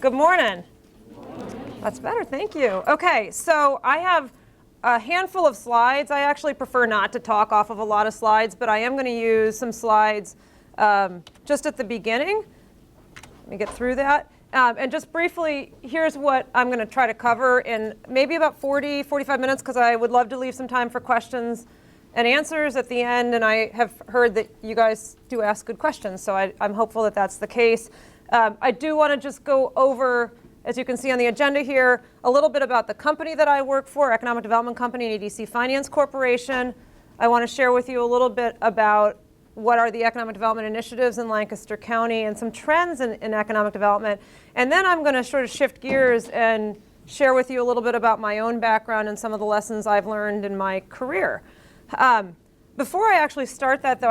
Good morning. That's better, thank you. Okay, so I have a handful of slides. I actually prefer not to talk off of a lot of slides, but I am going to use some slides just at the beginning. Let me get through that. And just briefly, here's what I'm going to try to cover in maybe about 40, 45 minutes, because I would love to leave some time for questions and answers at the end. And I have heard that you guys do ask good questions, so I'm hopeful that that's the case. I do want to just go over, as you can see on the agenda here, a little bit about the company that I work for, Economic Development Company and EDC Finance Corporation. I want to share with you a little bit about what are the economic development initiatives in Lancaster County and some trends in economic development. And then I'm going to sort of shift gears and share with you a little bit about my own background and some of the lessons I've learned in my career. Before I actually start that, though,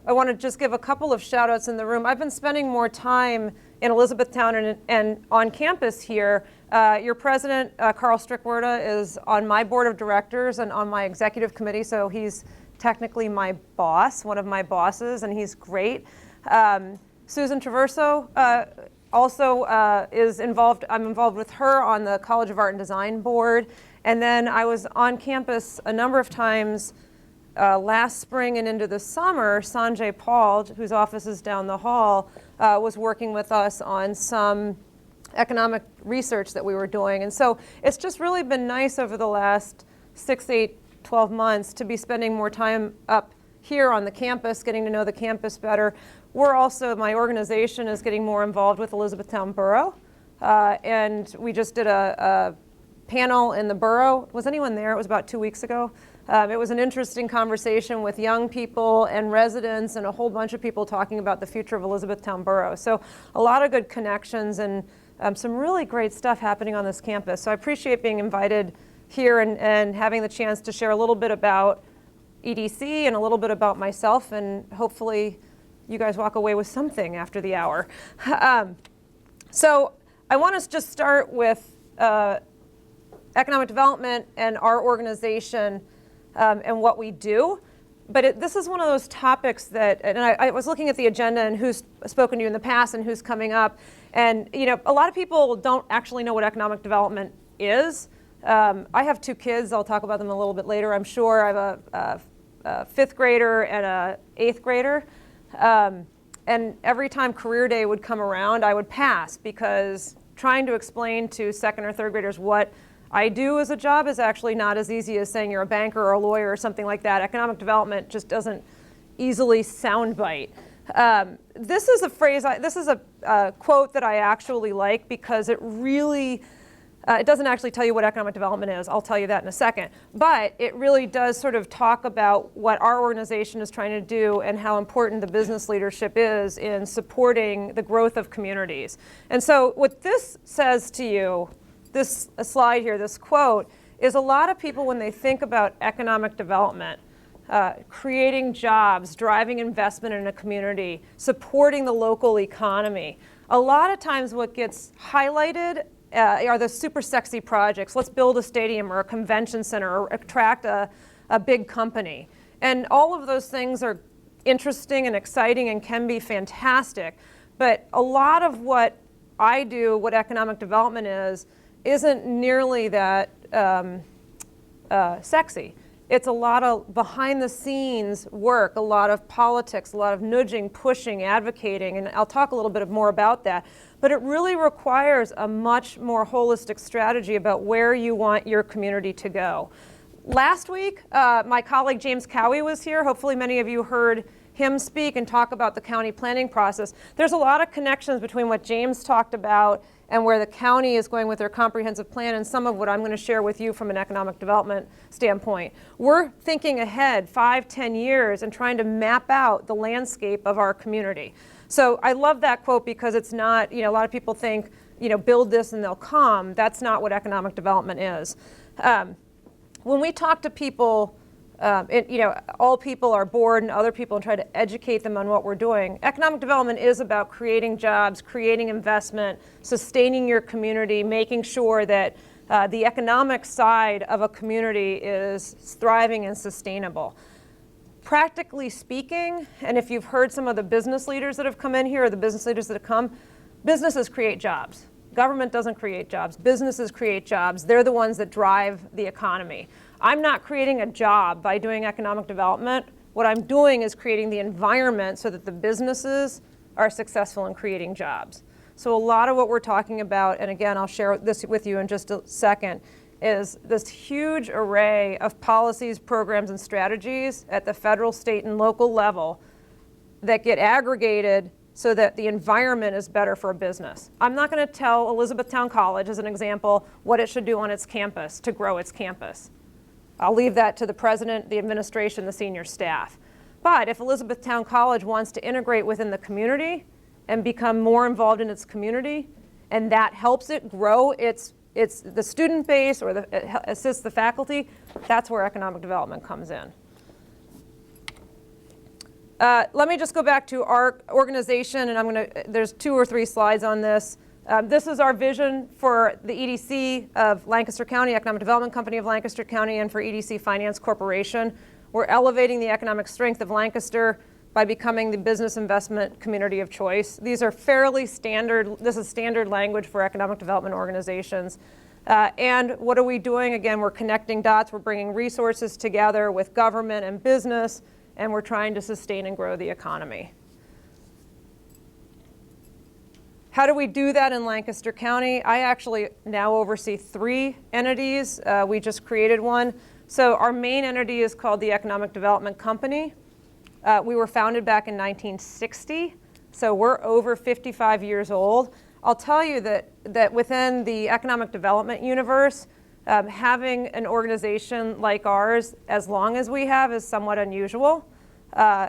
I want to just give a couple of shout outs in the room. I've been spending more time in Elizabethtown and on campus here. Your president, Carl Strickwerda, is on my board of directors and on my executive committee, so he's technically my boss, one of my bosses, and he's great. Susan Traverso also is involved. I'm involved with her on the College of Art and Design board. And then I was on campus a number of times last spring and into the summer. Sanjay Paul, whose office is down the hall, was working with us on some economic research that we were doing. And so it's just really been nice over the last 6, 8, 12 months to be spending more time up here on the campus, getting to know the campus better. We're also, my organization is getting more involved with Elizabethtown Borough. And we just did a panel in the borough. Was anyone there? It was about 2 weeks ago. It was an interesting conversation with young people and residents and a whole bunch of people talking about the future of Elizabethtown Borough. So a lot of good connections and some really great stuff happening on this campus. So I appreciate being invited here and having the chance to share a little bit about EDC and a little bit about myself, and hopefully you guys walk away with something after the hour. So I want to just start with economic development and our organization and what we do. But this is one of those topics that, and I was looking at the agenda and who's spoken to you in the past and who's coming up. And you know, a lot of people don't actually know what economic development is. I have 2 kids. I'll talk about them a little bit later, I'm sure. I have a 5th grader and a 8th grader. And every time career day would come around, I would pass, because trying to explain to 2nd or 3rd graders what I do as a job is actually not as easy as saying you're a banker or a lawyer or something like that. Economic development just doesn't easily soundbite. This is a phrase, this is a quote that I actually like, because it really, it doesn't actually tell you what economic development is. I'll tell you that in a second. But it really does sort of talk about what our organization is trying to do and how important the business leadership is in supporting the growth of communities. And so what this says to you, this slide here, this quote, is a lot of people, when they think about economic development, creating jobs, driving investment in a community, supporting the local economy, a lot of times what gets highlighted are the super sexy projects. Let's build a stadium or a convention center or attract a big company. And all of those things are interesting and exciting and can be fantastic. But a lot of what I do, what economic development is, isn't nearly that sexy. It's a lot of behind the scenes work, a lot of politics, a lot of nudging, pushing, advocating, and I'll talk a little bit more about that. But it really requires a much more holistic strategy about where you want your community to go. Last week, my colleague James Cowie was here. Hopefully many of you heard him speak and talk about the county planning process. There's a lot of connections between what James talked about and where the county is going with their comprehensive plan, and some of what I'm going to share with you from an economic development standpoint. We're thinking ahead 5, 10 years and trying to map out the landscape of our community. So I love that quote, because it's not, you know, a lot of people think, you know, build this and they'll come. That's not what economic development is. When we talk to people, all people are bored and other people, and try to educate them on what we're doing. Economic development is about creating jobs, creating investment, sustaining your community, making sure that the economic side of a community is thriving and sustainable. Practically speaking, and if you've heard some of the business leaders that have come in here, or the business leaders that have come, businesses create jobs. Government doesn't create jobs. Businesses create jobs. They're the ones that drive the economy. I'm not creating a job by doing economic development. What I'm doing is creating the environment so that the businesses are successful in creating jobs. So a lot of what we're talking about, and again, I'll share this with you in just a second, is this huge array of policies, programs, and strategies at the federal, state, and local level that get aggregated so that the environment is better for a business. I'm not going to tell Elizabethtown College, as an example, what it should do on its campus to grow its campus. I'll leave that to the president, the administration, the senior staff. But if Elizabethtown College wants to integrate within the community and become more involved in its community, and that helps it grow the student base or assists the faculty, that's where economic development comes in. Let me just go back to our organization, and there's 2 or 3 slides on this. This is our vision for the EDC of Lancaster County, Economic Development Company of Lancaster County, and for EDC Finance Corporation. We're elevating the economic strength of Lancaster by becoming the business investment community of choice. These are fairly standard, this is standard language for economic development organizations. And what are we doing? Again, we're connecting dots, we're bringing resources together with government and business, and we're trying to sustain and grow the economy. How do we do that in Lancaster County? I actually now oversee 3 entities. We just created one. So our main entity is called the Economic Development Company. We were founded back in 1960, so we're over 55 years old. I'll tell you that within the economic development universe, having an organization like ours as long as we have is somewhat unusual.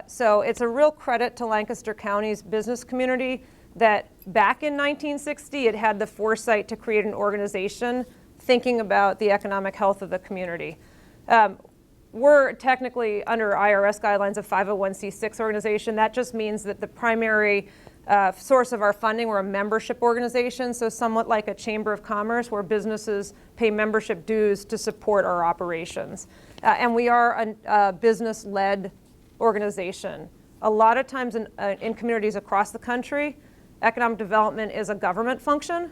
So it's a real credit to Lancaster County's business community that back in 1960 it had the foresight to create an organization thinking about the economic health of the community. We're technically under IRS guidelines a 501c6 organization. That just means that the primary source of our funding, we're a membership organization, so somewhat like a chamber of commerce where businesses pay membership dues to support our operations. And we are a business-led organization. A lot of times in communities across the country, economic development is a government function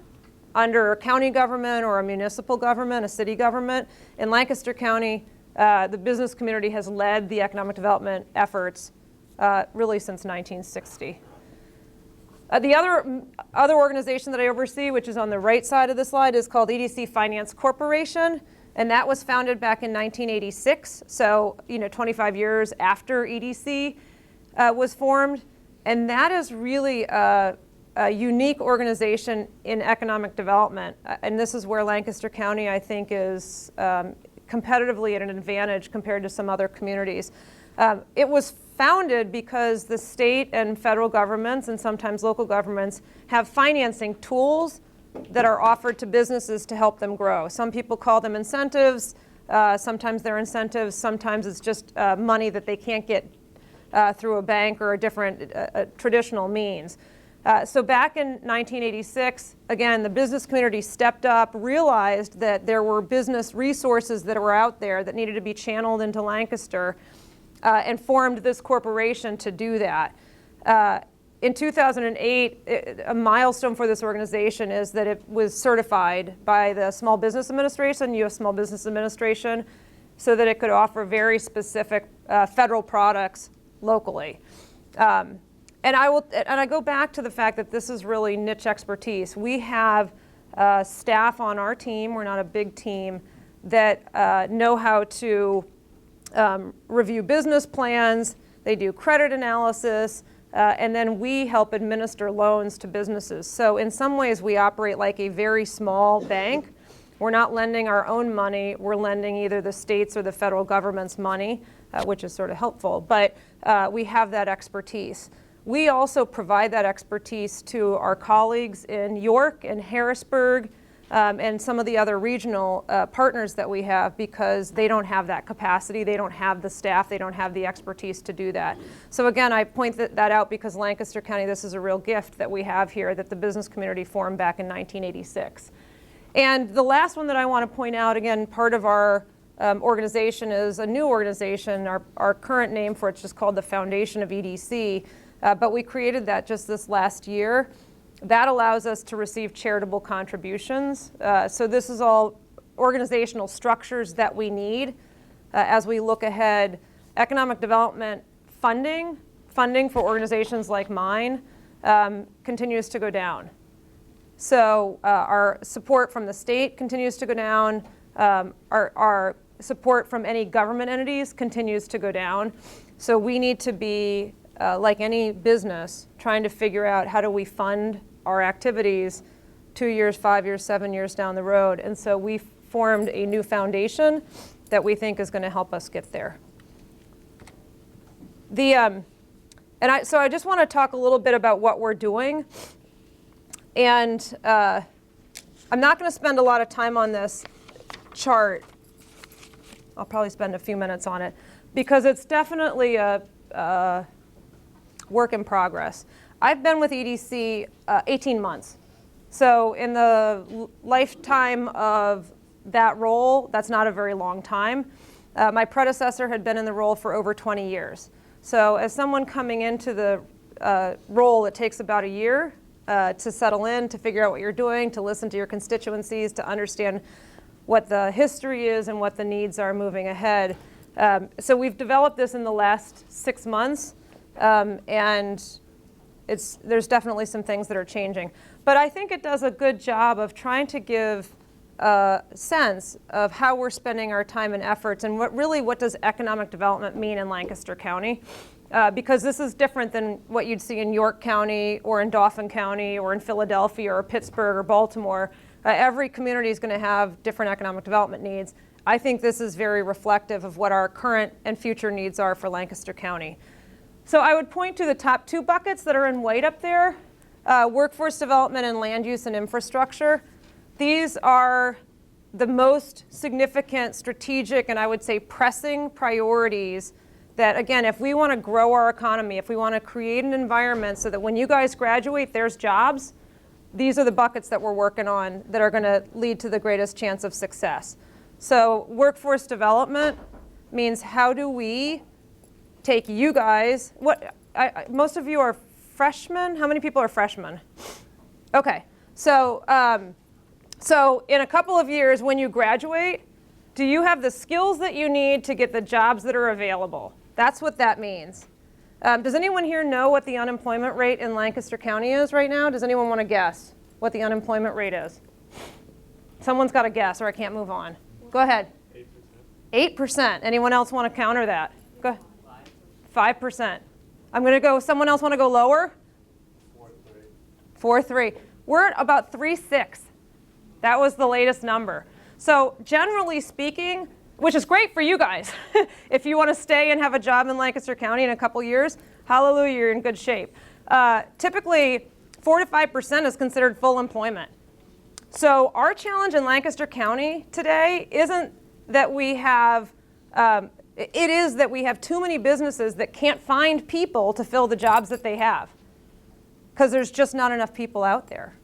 under a county government or a municipal government, a city government. In Lancaster County, the business community has led the economic development efforts really since 1960. The other organization that I oversee, which is on the right side of the slide, is called EDC Finance Corporation, and that was founded back in 1986, so 25 years after EDC was formed. And that is really a unique organization in economic development. And this is where Lancaster County, I think, is competitively at an advantage compared to some other communities. It was founded because the state and federal governments and sometimes local governments have financing tools that are offered to businesses to help them grow. Some people call them incentives. Sometimes they're incentives. Sometimes it's just money that they can't get through a bank or a different traditional means. So back in 1986, again, the business community stepped up, realized that there were business resources that were out there that needed to be channeled into Lancaster, and formed this corporation to do that. In 2008, a milestone for this organization is that it was certified by the Small Business Administration, U.S. Small Business Administration, so that it could offer very specific federal products locally. And I go back to the fact that this is really niche expertise. We have staff on our team, we're not a big team, that know how to review business plans, they do credit analysis, and then we help administer loans to businesses. So in some ways we operate like a very small bank. We're not lending our own money, we're lending either the state's or the federal government's money, which is sort of helpful, but we have that expertise. We also provide that expertise to our colleagues in York and Harrisburg and some of the other regional partners that we have, because they don't have that capacity, they don't have the staff, they don't have the expertise to do that. So again, I point that out because Lancaster County, this is a real gift that we have here that the business community formed back in 1986. And the last one that I want to point out, again, part of our organization is a new organization. Our current name for it's just called the Foundation of EDC. But we created that just this last year. That allows us to receive charitable contributions. So this is all organizational structures that we need as we look ahead. Economic development funding for organizations like mine continues to go down. So our support from the state continues to go down. Our support from any government entities continues to go down. So we need to be, like any business, trying to figure out how do we fund our activities 2 years, 5 years, 7 years down the road. And so we formed a new foundation that we think is going to help us get there. So I just want to talk a little bit about what we're doing. And I'm not going to spend a lot of time on this chart. I'll probably spend a few minutes on it because it's definitely a work in progress. I've been with EDC 18 months. So in the lifetime of that role, that's not a very long time. My predecessor had been in the role for over 20 years. So as someone coming into the role, it takes about a year to settle in, to figure out what you're doing, to listen to your constituencies, to understand what the history is and what the needs are moving ahead. So we've developed this in the last 6 months, and there's definitely some things that are changing. But I think it does a good job of trying to give a sense of how we're spending our time and efforts and what does economic development mean in Lancaster County. Because this is different than what you'd see in York County or in Dauphin County or in Philadelphia or Pittsburgh or Baltimore. Every community is going to have different economic development needs. I think this is very reflective of what our current and future needs are for Lancaster County. So I would point to the top 2 buckets that are in white up there, workforce development and land use and infrastructure. These are the most significant strategic and I would say pressing priorities that, again, if we want to grow our economy, if we want to create an environment so that when you guys graduate, there's jobs, these are the buckets that we're working on that are going to lead to the greatest chance of success. So workforce development means how do we take you guys, most of you are freshmen? How many people are freshmen? Okay, so in a couple of years when you graduate, do you have the skills that you need to get the jobs that are available? That's what that means. Does anyone here know what the unemployment rate in Lancaster County is right now? Does anyone want to guess what the unemployment rate is? Someone's got to guess or I can't move on. Go ahead. 8%. 8%. Anyone else want to counter that? Go ahead. 5%. I'm going to go, someone else want to go lower? 4.3. 4.3. We're at about 3.6. That was the latest number. So generally speaking, which is great for you guys. If you want to stay and have a job in Lancaster County in a couple years, hallelujah, you're in good shape. Typically, 4 to 5% is considered full employment. So our challenge in Lancaster County today isn't that we have, it is that we have too many businesses that can't find people to fill the jobs that they have because there's just not enough people out there.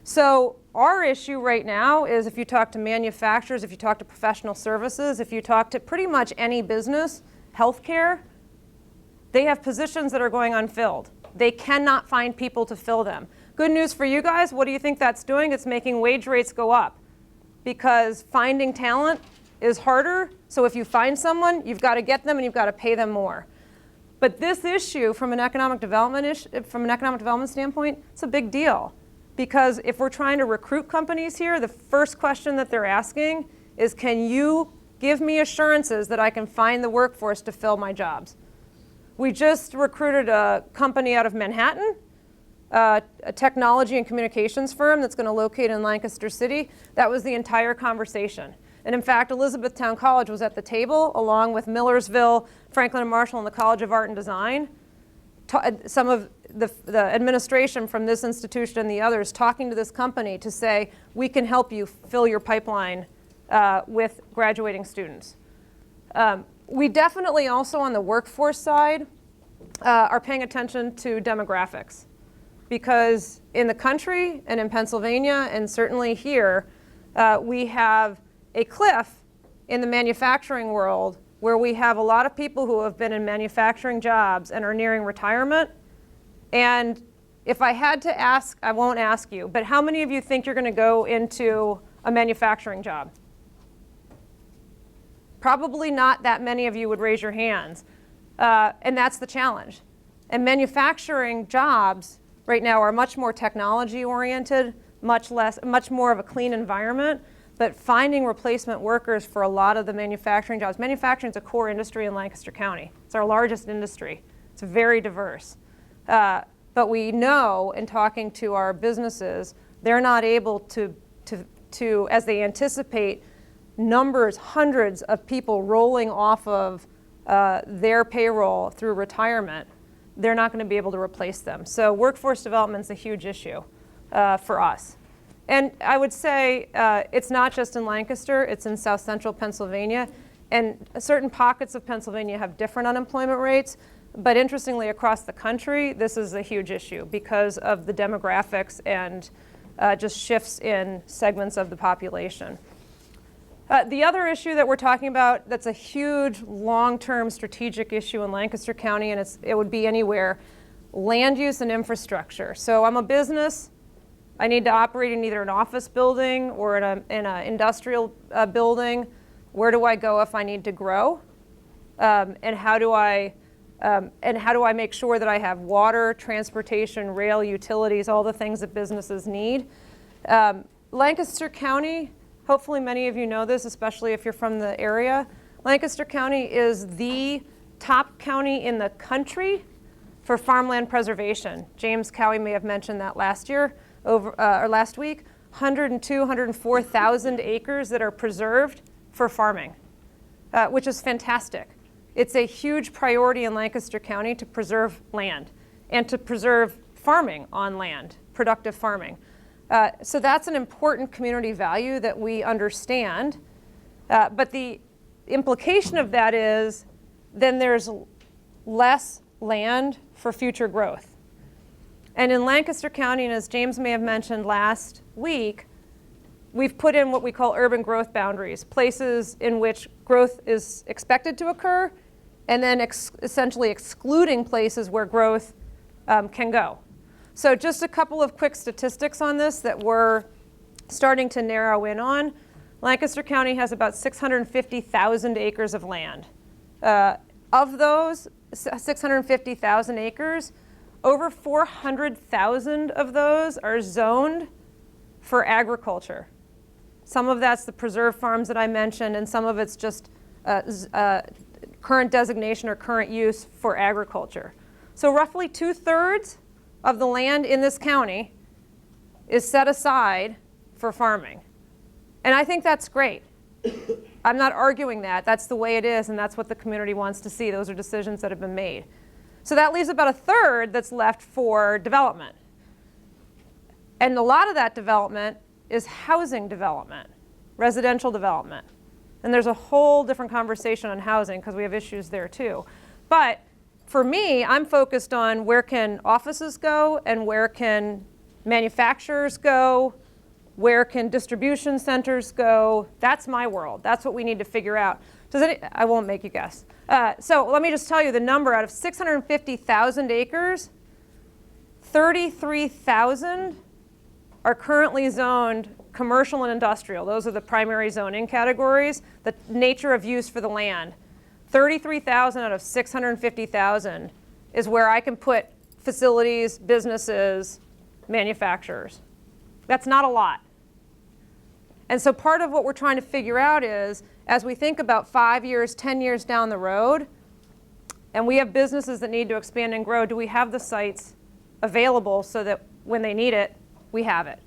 So our issue right now is if you talk to manufacturers, if you talk to professional services, if you talk to pretty much any business, healthcare, they have positions that are going unfilled. They cannot find people to fill them. Good news for you guys, what do you think that's doing? It's making wage rates go up because finding talent is harder. So if you find someone, you've got to get them and you've got to pay them more. But this issue from an economic development standpoint, it's a big deal. Because if we're trying to recruit companies here, the first question that they're asking is, can you give me assurances that I can find the workforce to fill my jobs? We just recruited a company out of Manhattan, a technology and communications firm that's going to locate in Lancaster City. That was the entire conversation. And in fact, Elizabethtown College was at the table along with Millersville, Franklin and Marshall, and the College of Art and Design. Some of the administration from this institution and the others talking to this company to say, we can help you fill your pipeline with graduating students. We definitely also on the workforce side are paying attention to demographics because in the country and in Pennsylvania and certainly here, we have a cliff in the manufacturing world where we have a lot of people who have been in manufacturing jobs and are nearing retirement. And if I had to ask, I won't ask you, but how many of you think you're going to go into a manufacturing job? Probably not that many of you would raise your hands. And that's the challenge. And manufacturing jobs right now are much more technology oriented, much more of a clean environment, but finding replacement workers for a lot of the manufacturing jobs. Manufacturing is a core industry in Lancaster County. It's our largest industry. It's very diverse. But we know in talking to our businesses, they're not able to, as they anticipate, numbers, hundreds of people rolling off of their payroll through retirement, they're not going to be able to replace them. So workforce development is a huge issue for us. And I would say it's not just in Lancaster, it's in South Central Pennsylvania. And certain pockets of Pennsylvania have different unemployment rates. But interestingly, across the country, this is a huge issue because of the demographics and just shifts in segments of the population. The other issue that we're talking about that's a huge long-term strategic issue in Lancaster County, and it would be anywhere, land use and infrastructure. So I'm a business. I need to operate in either an office building or in an industrial building. Where do I go if I need to grow? And how do I make sure that I have water, transportation, rail, utilities, all the things that businesses need? Lancaster County, hopefully many of you know this, especially if you're from the area. Lancaster County is the top county in the country for farmland preservation. James Cowie may have mentioned that last year, or last week. 104,000 acres that are preserved for farming, which is fantastic. It's a huge priority in Lancaster County to preserve land and to preserve farming on land, productive farming. So that's an important community value that we understand. But the implication of that is then there's less land for future growth. And in Lancaster County, and as James may have mentioned last week, we've put in what we call urban growth boundaries, places in which growth is expected to occur, and then essentially excluding places where growth can go. So just a couple of quick statistics on this that we're starting to narrow in on. Lancaster County has about 650,000 acres of land. Of those 650,000 acres, over 400,000 of those are zoned for agriculture. Some of that's the preserve farms that I mentioned, and some of it's just current designation or current use for agriculture. So roughly 2/3 of the land in this county is set aside for farming. And I think that's great. I'm not arguing that. That's the way it is, and that's what the community wants to see. Those are decisions that have been made. So that leaves about 1/3 that's left for development. And a lot of that development is housing development, residential development. And there's a whole different conversation on housing because we have issues there too. But for me, I'm focused on where can offices go and where can manufacturers go, where can distribution centers go. That's my world. That's what we need to figure out. I won't make you guess. So let me just tell you the number. Out of 650,000 acres, 33,000 are currently zoned commercial and industrial. Those are the primary zoning categories, the nature of use for the land. 33,000 out of 650,000 is where I can put facilities, businesses, manufacturers. That's not a lot. And so part of what we're trying to figure out is, as we think about 5 years, 10 years down the road, and we have businesses that need to expand and grow, do we have the sites available so that when they need it, we have it?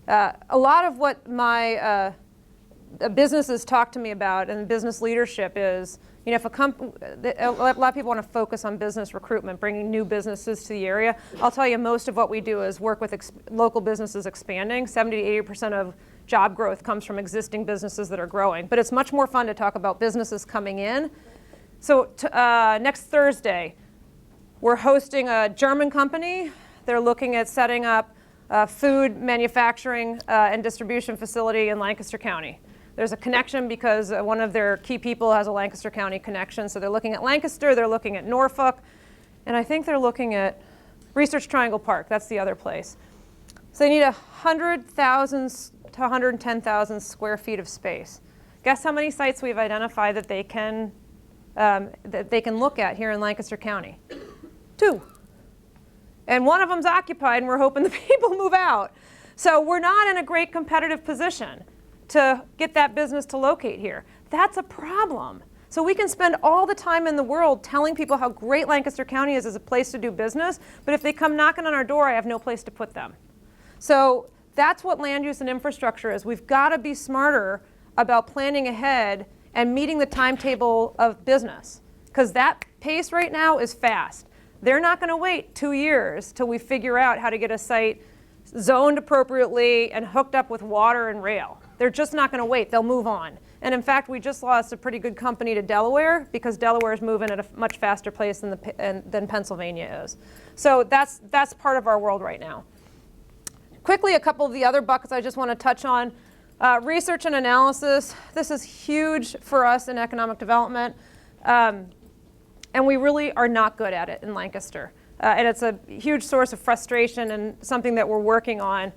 A lot of what my businesses talk to me about and business leadership is, if a lot of people want to focus on business recruitment, bringing new businesses to the area. I'll tell you, most of what we do is work with local businesses expanding. 70 to 80% of job growth comes from existing businesses that are growing. But it's much more fun to talk about businesses coming in. So next Thursday, we're hosting a German company. They're looking at setting up a food manufacturing and distribution facility in Lancaster County. There's a connection because one of their key people has a Lancaster County connection. So they're looking at Lancaster, they're looking at Norfolk, and I think they're looking at Research Triangle Park, that's the other place. So they need 100,000 to 110,000 square feet of space. Guess how many sites we've identified that they can look at here in Lancaster County? 2. And one of them's occupied, and we're hoping the people move out. So we're not in a great competitive position to get that business to locate here. That's a problem. So we can spend all the time in the world telling people how great Lancaster County is as a place to do business, but if they come knocking on our door, I have no place to put them. So that's what land use and infrastructure is. We've got to be smarter about planning ahead and meeting the timetable of business, because that pace right now is fast. They're not going to wait 2 years till we figure out how to get a site zoned appropriately and hooked up with water and rail. They're just not going to wait. They'll move on. And in fact, we just lost a pretty good company to Delaware because Delaware is moving at a much faster pace than Pennsylvania is. So that's part of our world right now. Quickly, a couple of the other buckets I just want to touch on. Research and analysis. This is huge for us in economic development. And we really are not good at it in Lancaster. And it's a huge source of frustration and something that we're working on.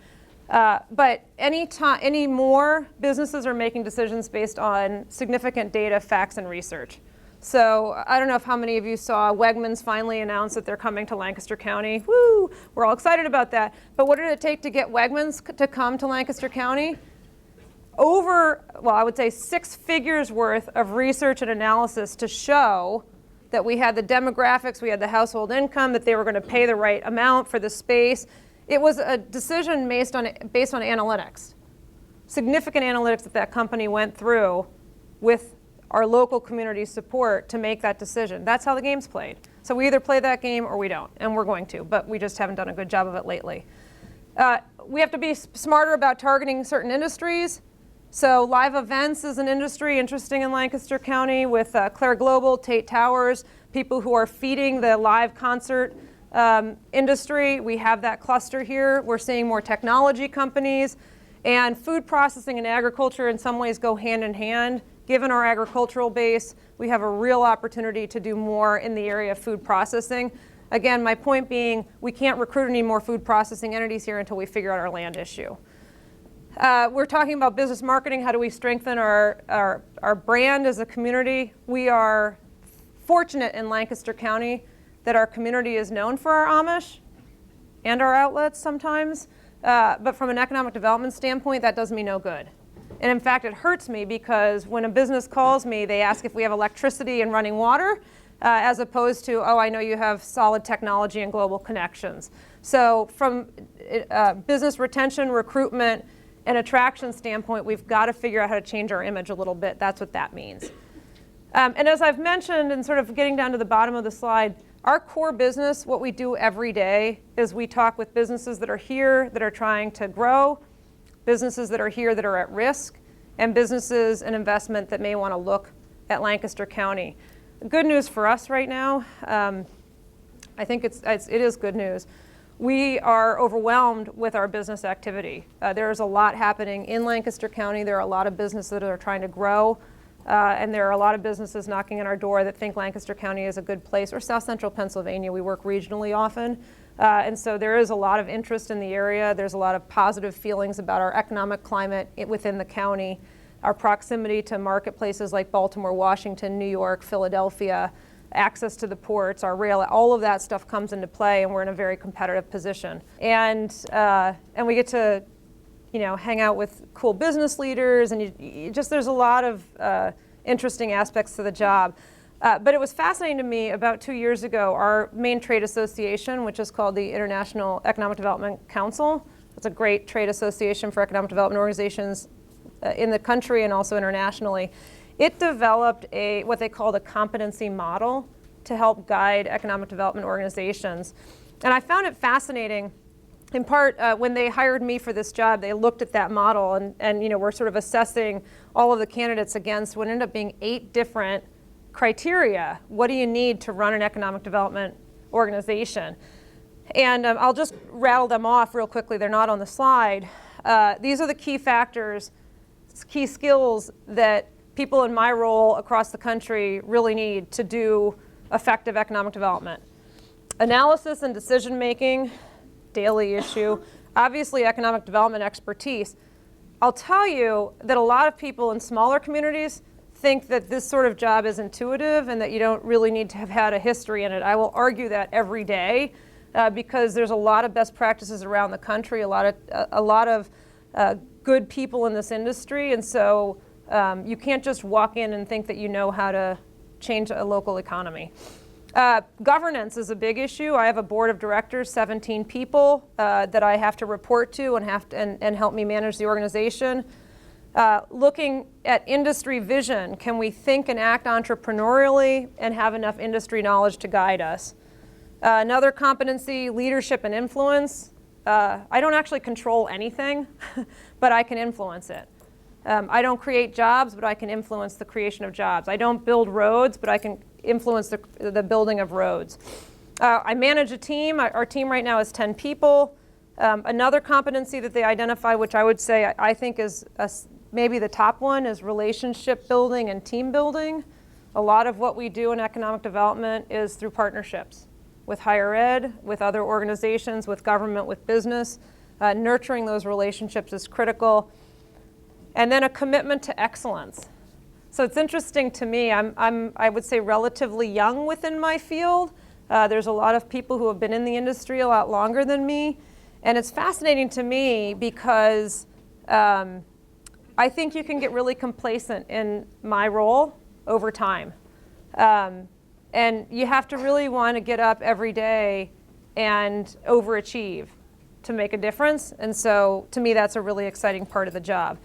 But any more businesses are making decisions based on significant data, facts, and research. So I don't know if how many of you saw Wegmans finally announce that they're coming to Lancaster County. Woo! We're all excited about that. But what did it take to get Wegmans to come to Lancaster County? I would say 6 figures worth of research and analysis to show that we had the demographics, we had the household income, that they were going to pay the right amount for the space. It was a decision based on analytics, significant analytics that company went through with our local community support to make that decision. That's how the game's played. So we either play that game or we don't, and we're going to, but we just haven't done a good job of it lately. We have to be smarter about targeting certain industries. So live events is an industry interesting in Lancaster County with Claire Global, Tate Towers, people who are feeding the live concert industry. We have that cluster here. We're seeing more technology companies, and food processing and agriculture in some ways go hand in hand. Given our agricultural base, we have a real opportunity to do more in the area of food processing. Again, my point being, we can't recruit any more food processing entities here until we figure out our land issue. We're talking about business marketing. How do we strengthen our brand as a community? We are fortunate in Lancaster County that our community is known for our Amish and our outlets sometimes. But from an economic development standpoint, that does me no good. And in fact, it hurts me because when a business calls me, they ask if we have electricity and running water, as opposed to, oh, I know you have solid technology and global connections. So from business retention, recruitment, and attraction standpoint, we've got to figure out how to change our image a little bit. That's what that means. And as I've mentioned, and sort of getting down to the bottom of the slide, our core business, what we do every day, is we talk with businesses that are here, that are trying to grow, businesses that are here that are at risk, and businesses and investment that may want to look at Lancaster County. Good news for us right now, I think it is good news. We are overwhelmed with our business activity. There's a lot happening in Lancaster County. There are a lot of businesses that are trying to grow, and there are a lot of businesses knocking on our door that think Lancaster County is a good place, or South Central Pennsylvania. We work regionally often. And so there is a lot of interest in the area. There's a lot of positive feelings about our economic climate within the county, our proximity to marketplaces like Baltimore, Washington, New York, Philadelphia, access to the ports, our rail, all of that stuff comes into play, and we're in a very competitive position. And we get to, hang out with cool business leaders, and there's a lot of interesting aspects to the job. But it was fascinating to me about 2 years ago, our main trade association, which is called the International Economic Development Council. It's a great trade association for economic development organizations in the country and also internationally. It developed what they called a competency model to help guide economic development organizations. And I found it fascinating. In part, when they hired me for this job, they looked at that model and we're sort of assessing all of the candidates against what ended up being 8 different criteria. What do you need to run an economic development organization? And I'll just rattle them off real quickly. They're not on the slide. These are the key factors, key skills that people in my role across the country really need to do effective economic development. Analysis and decision making, daily issue. Obviously, economic development expertise. I'll tell you that a lot of people in smaller communities think that this sort of job is intuitive and that you don't really need to have had a history in it. I will argue that every day because there's a lot of best practices around the country, a lot of good people in this industry, and so you can't just walk in and think that you know how to change a local economy. Governance is a big issue. I have a board of directors, 17 people that I have to report to and help me manage the organization. Looking at industry vision, can we think and act entrepreneurially and have enough industry knowledge to guide us? Another competency, leadership and influence. I don't actually control anything, but I can influence it. I don't create jobs, but I can influence the creation of jobs. I don't build roads, but I can influence the building of roads. I manage a team. Our team right now is 10 people. Another competency that they identify, which I would say I think is maybe the top one, is relationship building and team building. A lot of what we do in economic development is through partnerships with higher ed, with other organizations, with government, with business. Nurturing those relationships is critical. And then a commitment to excellence. So it's interesting to me, I would say relatively young within my field. There's a lot of people who have been in the industry a lot longer than me. And it's fascinating to me because I think you can get really complacent in my role over time. And you have to really want to get up every day and overachieve to make a difference. And so to me, that's a really exciting part of the job.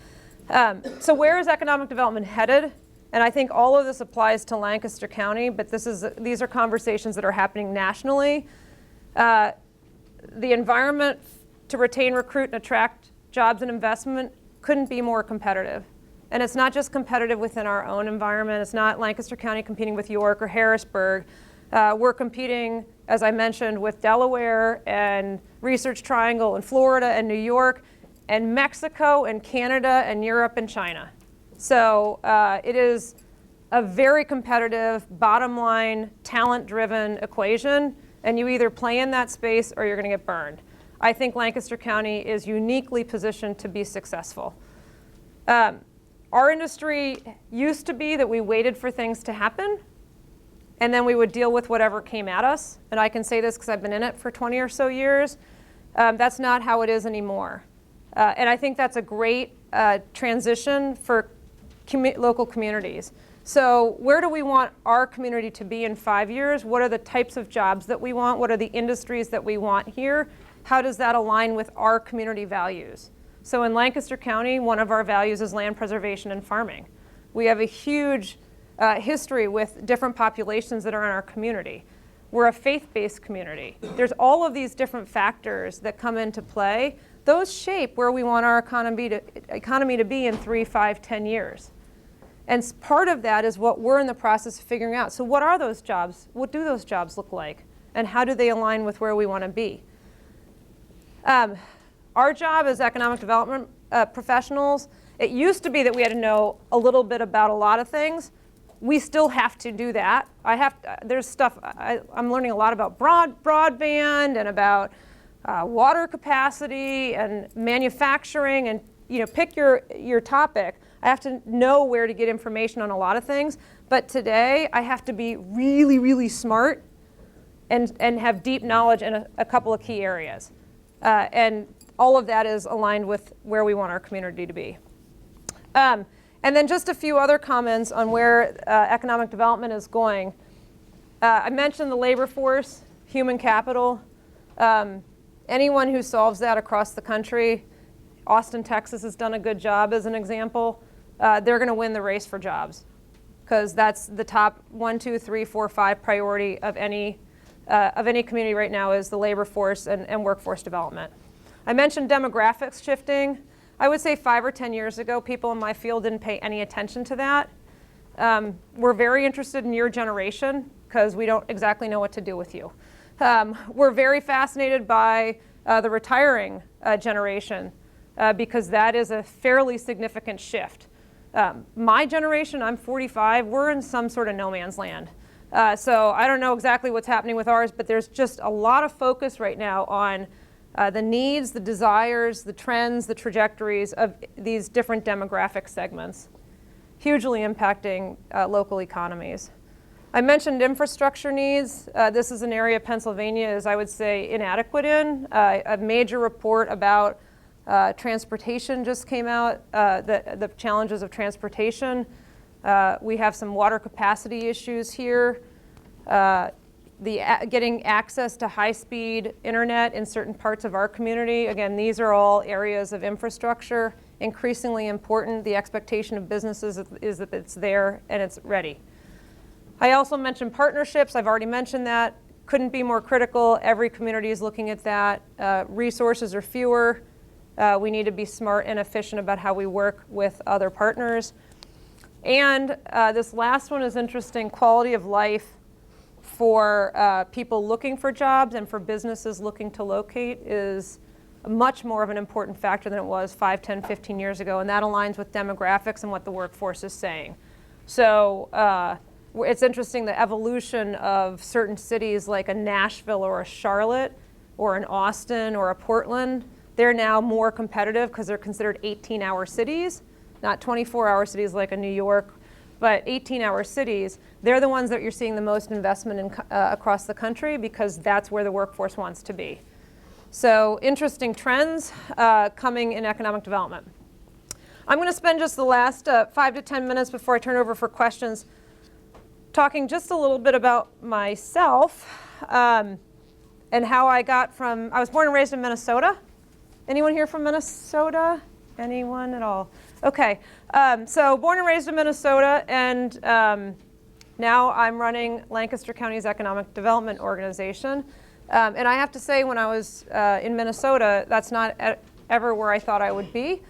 So where is economic development headed? And I think all of this applies to Lancaster County, but these are conversations that are happening nationally. The environment to retain, recruit, and attract jobs and investment couldn't be more competitive. And it's not just competitive within our own environment. It's not Lancaster County competing with York or Harrisburg. We're competing, as I mentioned, with Delaware and Research Triangle and Florida and New York and Mexico and Canada and Europe and China. So it is a very competitive, bottom line, talent-driven equation, and you either play in that space or you're going to get burned. I think Lancaster County is uniquely positioned to be successful. Our industry used to be that we waited for things to happen, and then we would deal with whatever came at us. And I can say this because I've been in it for 20 or so years. That's not how it is anymore. And I think that's a great transition for local communities. So where do we want our community to be in 5 years? What are the types of jobs that we want? What are the industries that we want here? How does that align with our community values? So in Lancaster County, one of our values is land preservation and farming. We have a huge history with different populations that are in our community. We're a faith-based community. There's all of these different factors that come into play. Those shape where we want our economy to be in 3, 5, 10 years. And part of that is what we're in the process of figuring out. So what are those jobs? What do those jobs look like? And how do they align with where we want to be? Our job as economic development professionals, it used to be that we had to know a little bit about a lot of things. We still have to do that. There's stuff, I'm learning a lot about broadband and about water capacity and manufacturing, and pick your topic. I have to know where to get information on a lot of things, but today I have to be really, really smart and have deep knowledge in a couple of key areas. And all of that is aligned with where we want our community to be. And then just a few other comments on where economic development is going. I mentioned the labor force, human capital. Anyone who solves that across the country, Austin, Texas has done a good job as an example. They're going to win the race for jobs because that's the top 1, 2, 3, 4, 5 priority of any community right now is the labor force and workforce development. I mentioned demographics shifting. I would say 5 or 10 years ago, people in my field didn't pay any attention to that. We're very interested in your generation because we don't exactly know what to do with you. We're very fascinated by the retiring generation because that is a fairly significant shift. My generation, I'm 45, we're in some sort of no man's land. So I don't know exactly what's happening with ours, but there's just a lot of focus right now on the needs, the desires, the trends, the trajectories of these different demographic segments, hugely impacting local economies. I mentioned infrastructure needs. This is an area Pennsylvania is, I would say, inadequate in. A major report about transportation just came out, the challenges of transportation. We have some water capacity issues here. Getting access to high-speed internet in certain parts of our community. Again, these are all areas of infrastructure, increasingly important. The expectation of businesses is that it's there and it's ready. I also mentioned partnerships. I've already mentioned that. Couldn't be more critical. Every community is looking at that. Resources are fewer. We need to be smart and efficient about how we work with other partners. And this last one is interesting. Quality of life for people looking for jobs and for businesses looking to locate is much more of an important factor than it was 5, 10, 15 years ago. And that aligns with demographics and what the workforce is saying. So it's interesting, the evolution of certain cities like a Nashville or a Charlotte or an Austin or a Portland. They're now more competitive because they're considered 18-hour cities, not 24-hour cities like a New York, but 18-hour cities. They're the ones that you're seeing the most investment in across the country because that's where the workforce wants to be. So interesting trends coming in economic development. I'm going to spend just the last 5 to 10 minutes before I turn over for questions talking just a little bit about myself and how I got from, I was born and raised in Minnesota. Anyone here from Minnesota? Anyone at all? Okay, so born and raised in Minnesota, and now I'm running Lancaster County's Economic Development Organization. And I have to say, when I was in Minnesota, that's not ever where I thought I would be.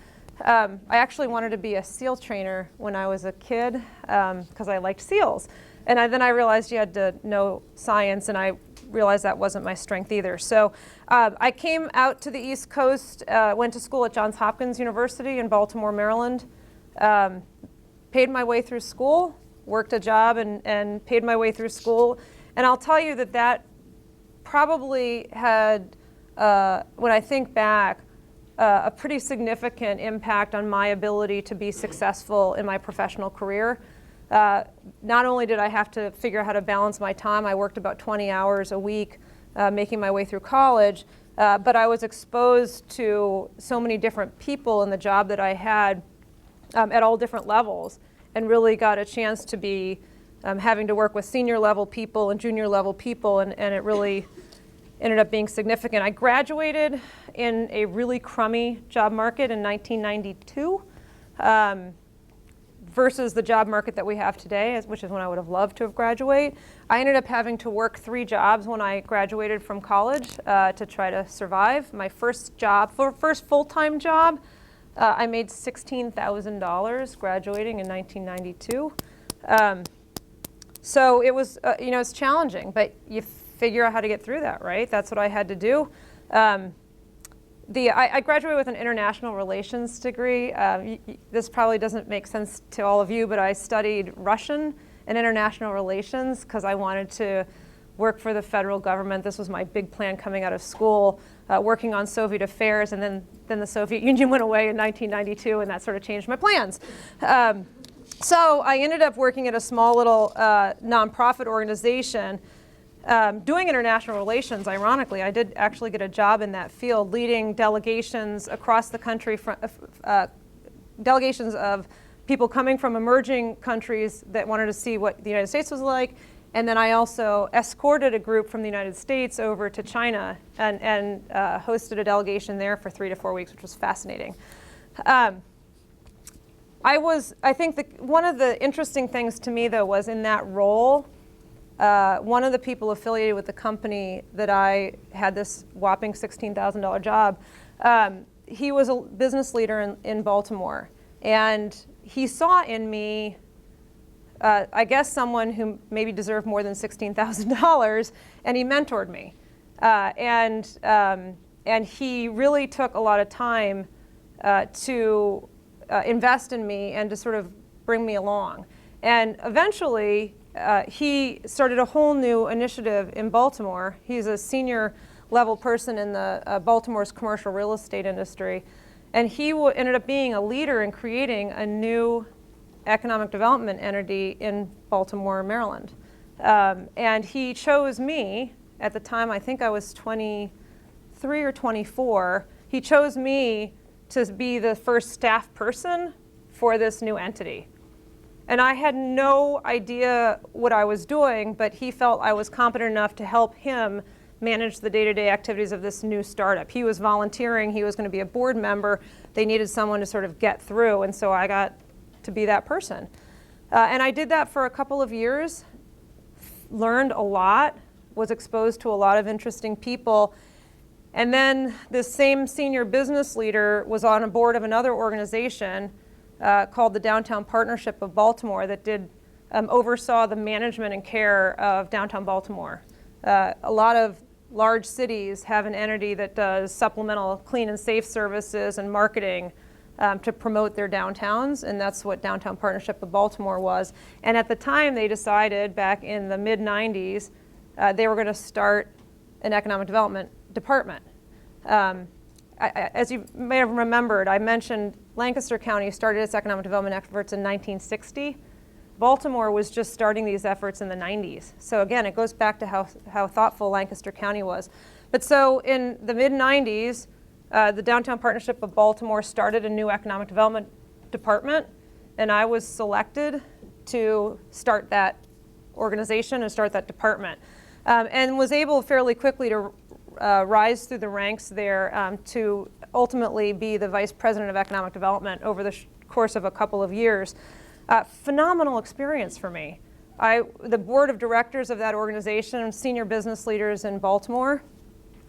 I actually wanted to be a SEAL trainer when I was a kid because I liked SEALs. And then I realized you had to know science, and I realized that wasn't my strength either. So I came out to the East Coast, went to school at Johns Hopkins University in Baltimore, Maryland, paid my way through school, worked a job and paid my way through school. And I'll tell you that probably had, when I think back, a pretty significant impact on my ability to be successful in my professional career. Not only did I have to figure out how to balance my time, I worked about 20 hours a week making my way through college, but I was exposed to so many different people in the job that I had at all different levels, and really got a chance to be having to work with senior level people and junior level people, and it really ended up being significant. I graduated in a really crummy job market in 1992. Versus the job market that we have today, which is when I would have loved to have graduated. I ended up having to work 3 jobs when I graduated from college to try to survive. My first full-time job, I made $16,000 graduating in 1992. So it was, it's challenging, but you figure out how to get through that, right? That's what I had to do. I graduated with an international relations degree. This probably doesn't make sense to all of you, but I studied Russian and international relations because I wanted to work for the federal government. This was my big plan coming out of school, working on Soviet affairs, and then the Soviet Union went away in 1992, and that sort of changed my plans. So I ended up working at a small little nonprofit organization doing international relations. Ironically, I did actually get a job in that field, leading delegations across the country, delegations of people coming from emerging countries that wanted to see what the United States was like. And then I also escorted a group from the United States over to China and hosted a delegation there for 3 to 4 weeks, which was fascinating. I think one of the interesting things to me, though, was in that role, one of the people affiliated with the company that I had this whopping $16,000 job, he was a business leader in Baltimore. And he saw in me, I guess, someone who maybe deserved more than $16,000, and he mentored me. And he really took a lot of time to invest in me and to sort of bring me along. And eventually, he started a whole new initiative in Baltimore. He's a senior level person in the Baltimore's commercial real estate industry. And he ended up being a leader in creating a new economic development entity in Baltimore, Maryland. And he chose me, at the time I think I was 23 or 24, he chose me to be the first staff person for this new entity. And I had no idea what I was doing, but he felt I was competent enough to help him manage the day-to-day activities of this new startup. He was volunteering, he was going to be a board member. They needed someone to sort of get through, and so I got to be that person. And I did that for a couple of years, learned a lot, was exposed to a lot of interesting people. And then this same senior business leader was on a board of another organization called the Downtown Partnership of Baltimore that oversaw the management and care of downtown Baltimore. A lot of large cities have an entity that does supplemental clean and safe services and marketing to promote their downtowns, and that's what Downtown Partnership of Baltimore was. And at the time, they decided back in the mid-90s they were going to start an economic development department. As you may have remembered, I mentioned Lancaster County started its economic development efforts in 1960. Baltimore was just starting these efforts in the 90s. So again, it goes back to how thoughtful Lancaster County was. But so in the mid-90s, the Downtown Partnership of Baltimore started a new economic development department, and I was selected to start that organization and start that department, and was able fairly quickly to rise through the ranks there to ultimately be the vice president of economic development over the course of a couple of years. Phenomenal experience for me. The board of directors of that organization, senior business leaders in Baltimore,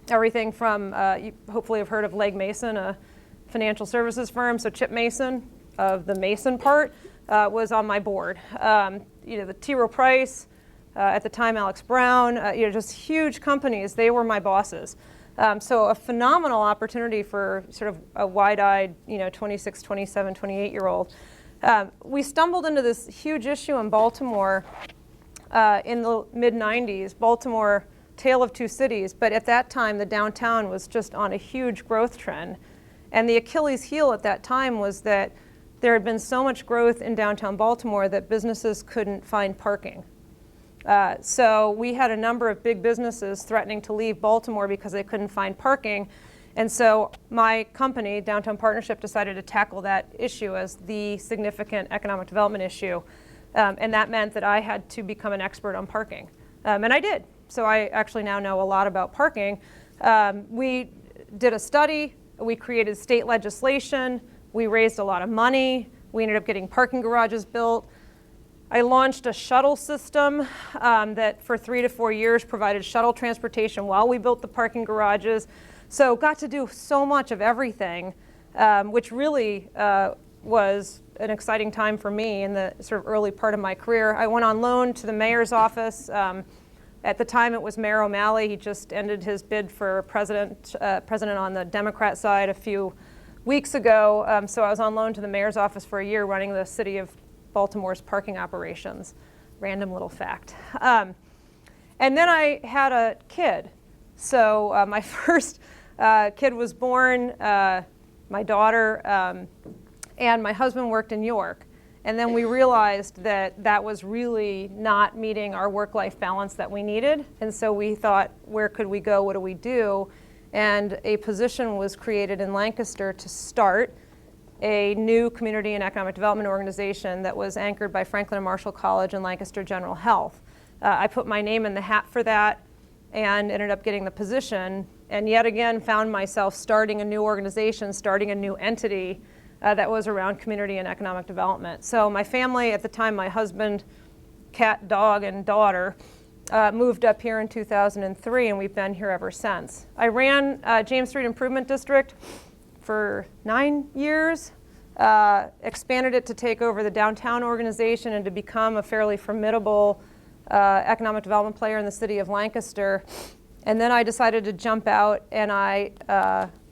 everything from, you hopefully have heard of Legg Mason, a financial services firm, so Chip Mason of the Mason part was on my board. The T. Rowe Price, at the time Alex Brown, just huge companies, they were my bosses. So a phenomenal opportunity for sort of a wide-eyed, 26, 27, 28-year-old. We stumbled into this huge issue in Baltimore in the mid-90s. Baltimore, tale of two cities, but at that time the downtown was just on a huge growth trend. And the Achilles heel at that time was that there had been so much growth in downtown Baltimore that businesses couldn't find parking. So we had a number of big businesses threatening to leave Baltimore because they couldn't find parking. And so my company, Downtown Partnership, decided to tackle that issue as the significant economic development issue. And that meant that I had to become an expert on parking. And I did. So I actually now know a lot about parking. We did a study. We created state legislation. We raised a lot of money. We ended up getting parking garages built. I launched a shuttle system that for 3 to 4 years provided shuttle transportation while we built the parking garages. So got to do so much of everything, which really was an exciting time for me in the sort of early part of my career. I went on loan to the mayor's office. At the time, it was Mayor O'Malley. He just ended his bid for president on the Democrat side a few weeks ago. So I was on loan to the mayor's office for a year running the city of Baltimore's parking operations. Random little fact. And then I had a kid. So my first kid was born, my daughter, and my husband worked in New York. And then we realized that that was really not meeting our work-life balance that we needed. And so we thought, where could we go? What do we do? And a position was created in Lancaster to start a new community and economic development organization that was anchored by Franklin and Marshall College and Lancaster General Health. I put my name in the hat for that and ended up getting the position, and yet again found myself starting a new organization, starting a new entity that was around community and economic development. So my family at the time, my husband, cat, dog, and daughter, moved up here in 2003, and we've been here ever since. I ran James Street Improvement District for 9 years, expanded it to take over the downtown organization and to become a fairly formidable economic development player in the city of Lancaster. And then I decided to jump out and I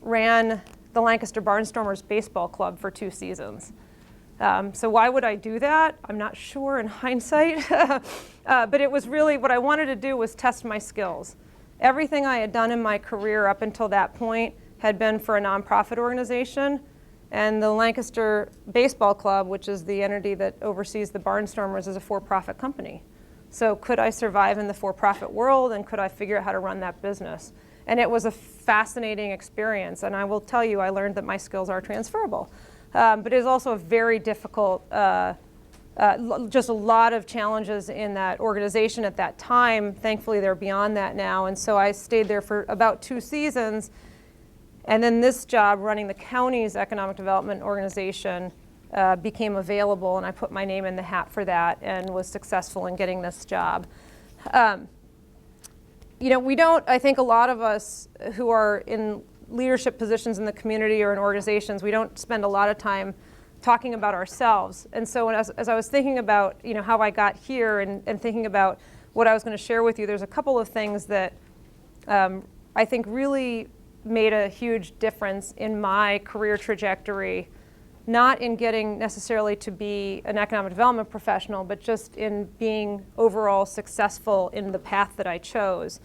ran the Lancaster Barnstormers Baseball Club for 2 seasons. So why would I do that? I'm not sure in hindsight, but it was really what I wanted to do was test my skills. Everything I had done in my career up until that point had been for a nonprofit organization, and the Lancaster Baseball Club, which is the entity that oversees the Barnstormers, is a for-profit company. So could I survive in the for-profit world, and could I figure out how to run that business? And it was a fascinating experience, and I will tell you, I learned that my skills are transferable. But it was also a very difficult, just a lot of challenges in that organization at that time. Thankfully, they're beyond that now, and so I stayed there for about 2 seasons. And then this job, running the county's economic development organization, became available, and I put my name in the hat for that and was successful in getting this job. You know, we don't, I think a lot of us who are in leadership positions in the community or in organizations, we don't spend a lot of time talking about ourselves. And so as I was thinking about, you know, how I got here and thinking about what I was going to share with you, there's a couple of things that I think really made a huge difference in my career trajectory, not in getting necessarily to be an economic development professional, but just in being overall successful in the path that I chose.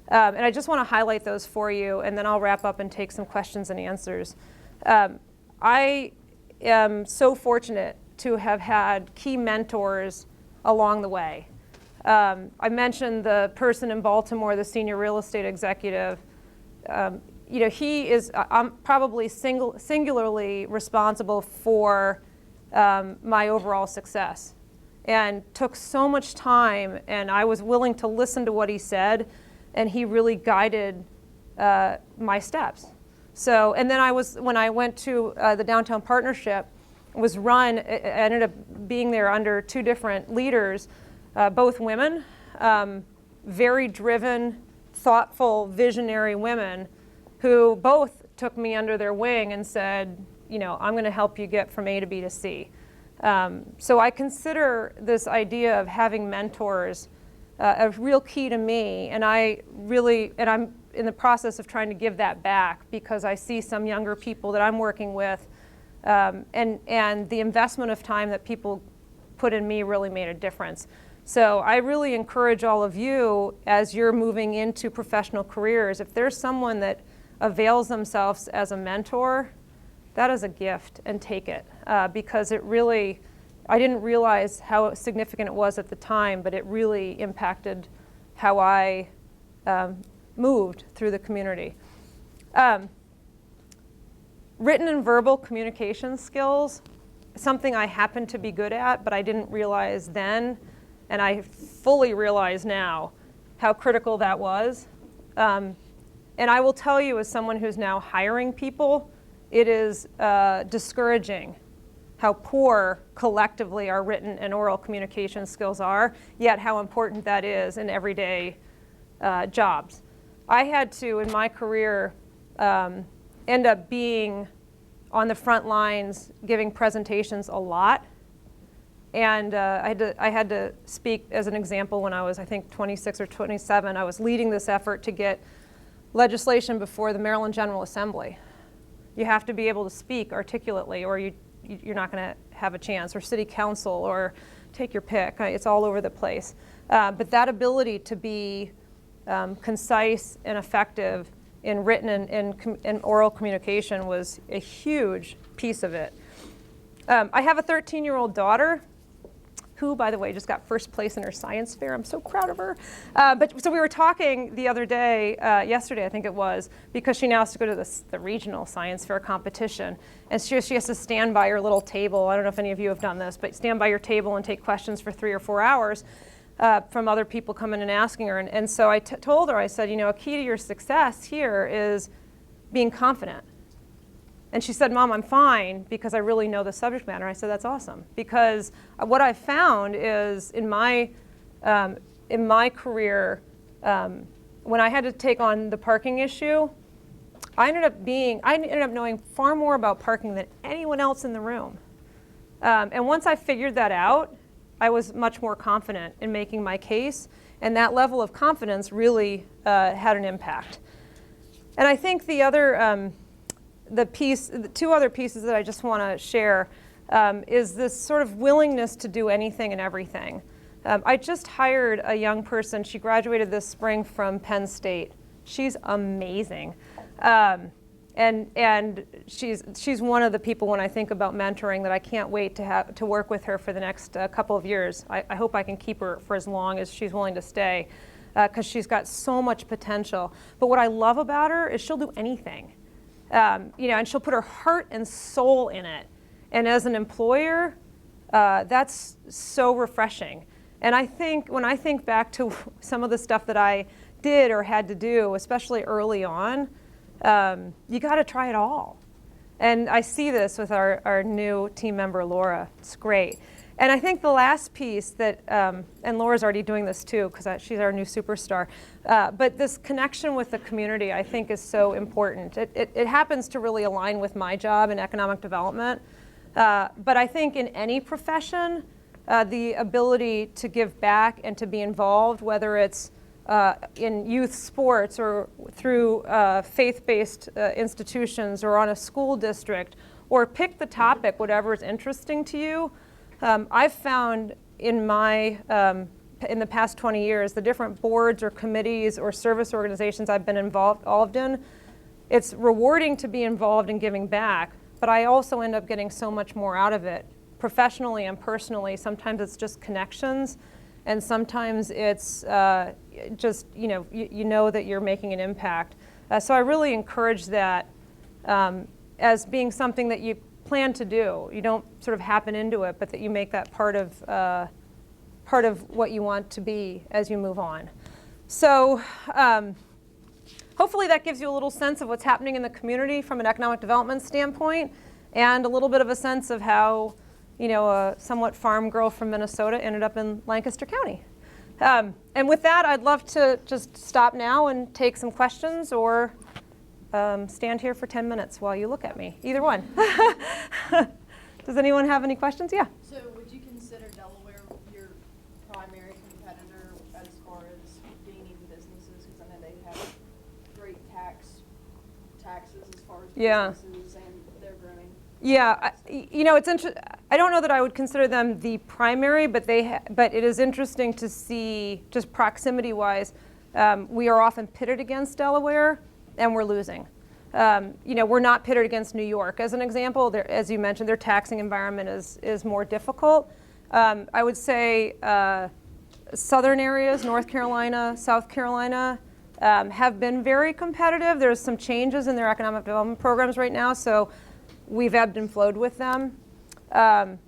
And I just want to highlight those for you, and then I'll wrap up and take some questions and answers. I am so fortunate to have had key mentors along the way. I mentioned the person in Baltimore, the senior real estate executive. You know, he is probably singularly responsible for my overall success, and took so much time, and I was willing to listen to what he said, and he really guided my steps. So, and then when I went to the Downtown Partnership, was run, I ended up being there under 2 different leaders, both women, very driven, thoughtful, visionary women, who both took me under their wing and said, you know, I'm going to help you get from A to B to C. So I consider this idea of having mentors a real key to me, and I'm in the process of trying to give that back, because I see some younger people that I'm working with, and the investment of time that people put in me really made a difference. So I really encourage all of you, as you're moving into professional careers, if there's someone that avails themselves as a mentor, that is a gift, and take it, because it really, I didn't realize how significant it was at the time, but it really impacted how I moved through the community. Written and verbal communication skills, something I happen to be good at, but I didn't realize then, and I fully realize now how critical that was. And I will tell you, as someone who's now hiring people, it is discouraging how poor collectively our written and oral communication skills are, yet how important that is in everyday jobs. I had to, in my career, end up being on the front lines giving presentations a lot. And I had to speak as an example when I was, I think, 26 or 27. I was leading this effort to get legislation before the Maryland General Assembly. You have to be able to speak articulately, or you're not going to have a chance, or city council, or take your pick. It's all over the place. But that ability to be concise and effective in written and oral communication was a huge piece of it. I have a 13-year-old daughter who, by the way, just got first place in her science fair. I'm so proud of her. So we were talking the other day, yesterday I think it was, because she now has to go to the regional science fair competition. And she has to stand by her little table. I don't know if any of you have done this, but stand by your table and take questions for 3 or 4 hours from other people coming and asking her. And so I told her, I said, you know, a key to your success here is being confident. And she said, Mom, I'm fine because I really know the subject matter. I said, that's awesome. Because what I found is in my career, when I had to take on the parking issue, I ended up knowing far more about parking than anyone else in the room. And once I figured that out, I was much more confident in making my case. And that level of confidence really had an impact. And I think the 2 other pieces that I just want to share. is this sort of willingness to do anything and everything. I just hired a young person. She graduated this spring from Penn State. She's amazing. And she's one of the people when I think about mentoring that I can't wait to work with her for the next couple of years. I hope I can keep her for as long as she's willing to stay, because she's got so much potential. But what I love about her is she'll do anything, and she'll put her heart and soul in it. And as an employer, that's so refreshing. And I think when I think back to some of the stuff that I did or had to do, especially early on, you got to try it all. And I see this with our new team member, Laura. It's great. And I think the last piece that, and Laura's already doing this too, because she's our new superstar, but this connection with the community I think is so important. It happens to really align with my job in economic development. But I think in any profession, the ability to give back and to be involved, whether it's in youth sports or through faith-based institutions or on a school district, or pick the topic, whatever is interesting to you. I've found in the past 20 years, the different boards or committees or service organizations I've been involved in, it's rewarding to be involved in giving back, but I also end up getting so much more out of it, professionally and personally. Sometimes it's just connections, and sometimes it's just, you know that you're making an impact. So I really encourage that as being something that you plan to do. You don't sort of happen into it, but that you make that part of what you want to be as you move on. So hopefully that gives you a little sense of what's happening in the community from an economic development standpoint, and a little bit of a sense of how, a somewhat farm girl from Minnesota ended up in Lancaster County. And with that, I'd love to just stop now and take some questions, or stand here for 10 minutes while you look at me. Either one. Does anyone have any questions? Yeah. So would you consider Delaware your primary competitor as far as gaining businesses? Because I know they have great taxes as far as businesses, and they're growing. Yeah, it's interesting. I don't know that I would consider them the primary, but but it is interesting to see, just proximity-wise, we are often pitted against Delaware, and we're losing. We're not pitted against New York. As an example, as you mentioned, their taxing environment is more difficult. I would say southern areas, North Carolina, South Carolina, have been very competitive. There's some changes in their economic development programs right now, so we've ebbed and flowed with them.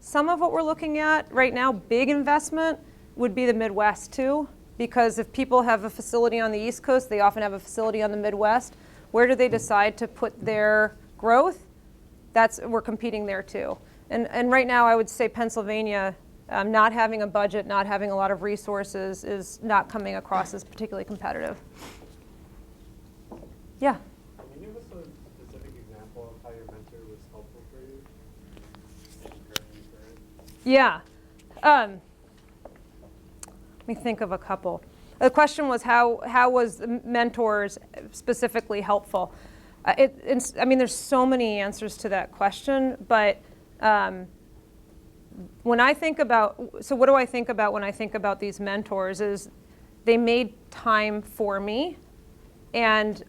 Some of what we're looking at right now, big investment, would be the Midwest too, because if people have a facility on the East Coast, they often have a facility on the Midwest. Where do they decide to put their growth? We're competing there too. And right now I would say Pennsylvania, not having a budget, not having a lot of resources, is not coming across as particularly competitive. Yeah? Can you give us a specific example of how your mentor was helpful for you? Yeah. Let me think of a couple. The question was how was mentors specifically helpful? There's so many answers to that question, but when I think about, so what do I think about when I think about these mentors is they made time for me, and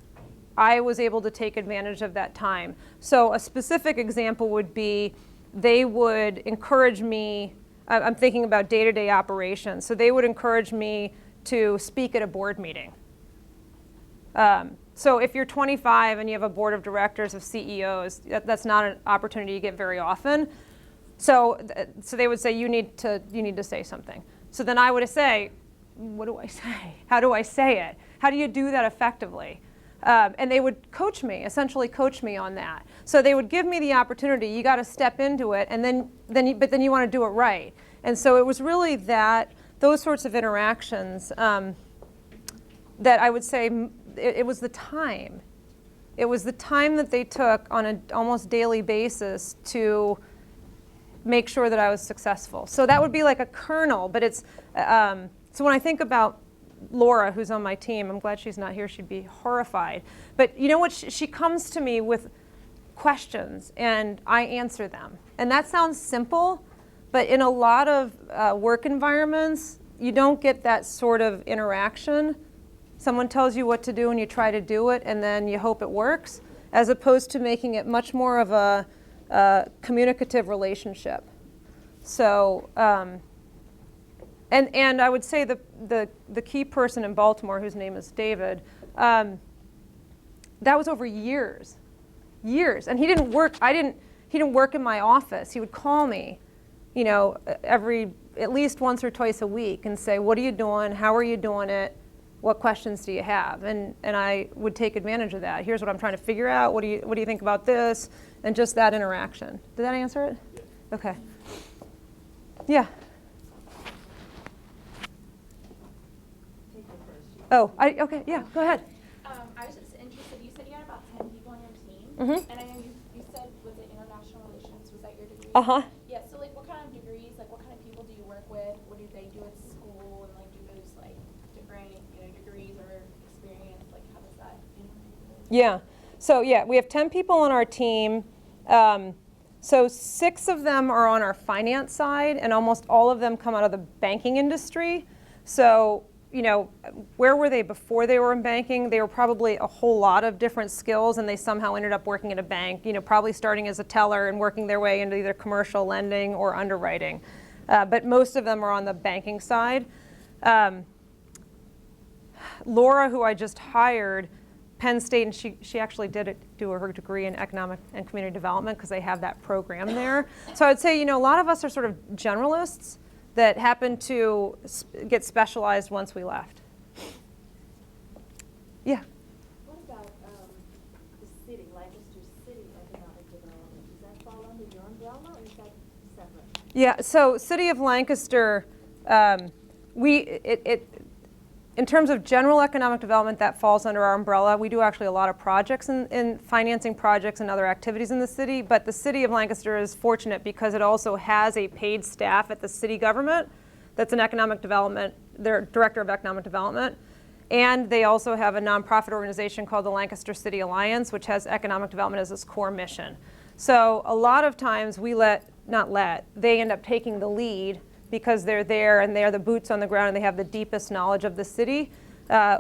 I was able to take advantage of that time. So a specific example would be they would encourage me, I'm thinking about day-to-day operations, so they would encourage me to speak at a board meeting. So if you're 25 and you have a board of directors of CEOs, that's not an opportunity you get very often. So they would say, you need to say something. So then I would say, what do I say? How do I say it? How do you do that effectively? And they would essentially coach me on that. So they would give me the opportunity. You got to step into it, and then you want to do it right. And so it was really those sorts of interactions that I would say it was the time. It was the time that they took on an almost daily basis to make sure that I was successful. So that would be like a kernel, but it's, so when I think about Laura, who's on my team, I'm glad she's not here, she'd be horrified. But you know what, she comes to me with questions and I answer them. And that sounds simple, but in a lot of work environments, you don't get that sort of interaction. Someone tells you what to do and you try to do it and then you hope it works, as opposed to making it much more of a communicative relationship. So, and I would say the key person in Baltimore, whose name is David, that was over years, and he didn't work. He didn't work in my office. He would call me, you know, at least once or twice a week, and say, "What are you doing? How are you doing it? What questions do you have?" And I would take advantage of that. Here's what I'm trying to figure out. What do you think about this? And just that interaction. Did that answer it? Yeah. Okay. Yeah. Oh, okay. Yeah. Go ahead. I was just interested. You said you had about 10 people on your team, Mm-hmm. and I know you said, was it international relations? Was that your degree? Uh-huh. Yeah. So like, what kind of degrees? Like, what kind of people do you work with? What do they do at school? And like, do those like different degrees or experience? Like, how does that? Yeah. So yeah, we have 10 people on our team. So 6 of them are on our finance side, and almost all of them come out of the banking industry. So, you know, where were they before they were in banking? They were probably a whole lot of different skills, and they somehow ended up working at a bank, you know, probably starting as a teller and working their way into either commercial lending or underwriting. But most of them are on the banking side. Laura, who I just hired, Penn State, and she actually did do her degree in economic and community development because they have that program there. So I would say, you know, a lot of us are sort of generalists that happened to get specialized once we left. Yeah. What about the city, Lancaster City Economic Development? Does that fall under your umbrella, or is that separate? Yeah. So City of Lancaster, in terms of general economic development, that falls under our umbrella. We do actually a lot of projects in financing projects and other activities in the city, but the City of Lancaster is fortunate because it also has a paid staff at the city government that's an economic development, their director of economic development. And they also have a nonprofit organization called the Lancaster City Alliance, which has economic development as its core mission. So a lot of times they end up taking the lead because they're there and they're the boots on the ground and they have the deepest knowledge of the city.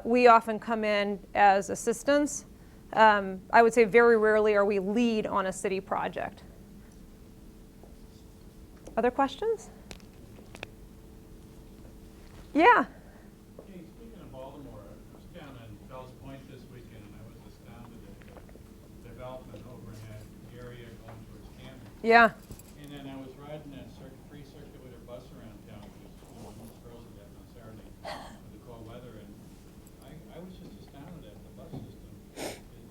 We often come in as assistants. I would say very rarely are we lead on a city project. Other questions? Yeah. Hey, speaking of Baltimore, I was down in Fells Point this weekend and I was astounded at the development over in that area going towards Camden. Yeah. And then I was riding a free circulator bus around town, because most girls are getting on Saturday with the cold weather, and I was just astounded at the bus system.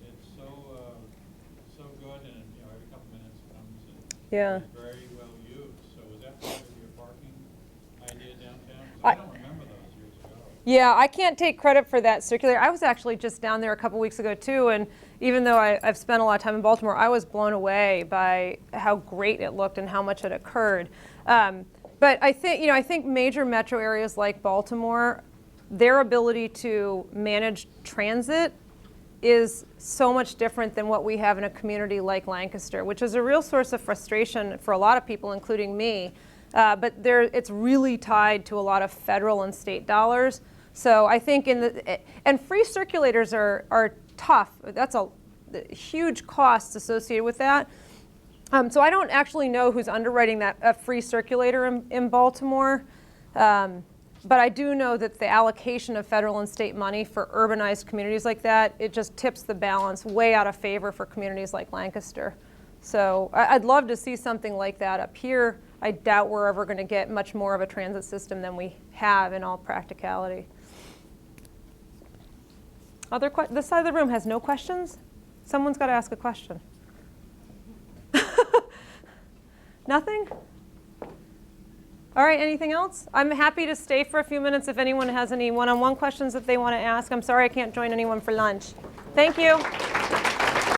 It's so good, and every couple minutes it comes and Yeah. it's very well used. So was that part of your parking idea downtown? 'Cause I don't remember those years ago. Yeah, I can't take credit for that circulator. I was actually just down there a couple weeks ago too, and even though I've spent a lot of time in Baltimore, I was blown away by how great it looked and how much it occurred. But I think major metro areas like Baltimore, their ability to manage transit is so much different than what we have in a community like Lancaster, which is a real source of frustration for a lot of people, including me. But it's really tied to a lot of federal and state dollars. So I think and free circulators are tough. That's a huge costs associated with that. So I don't actually know who's underwriting a free circulator in Baltimore. But I do know that the allocation of federal and state money for urbanized communities like that, it just tips the balance way out of favor for communities like Lancaster. So I'd love to see something like that up here. I doubt we're ever going to get much more of a transit system than we have in all practicality. This side of the room has no questions? Someone's got to ask a question. Nothing? All right, anything else? I'm happy to stay for a few minutes if anyone has any one-on-one questions that they want to ask. I'm sorry I can't join anyone for lunch. Thank you.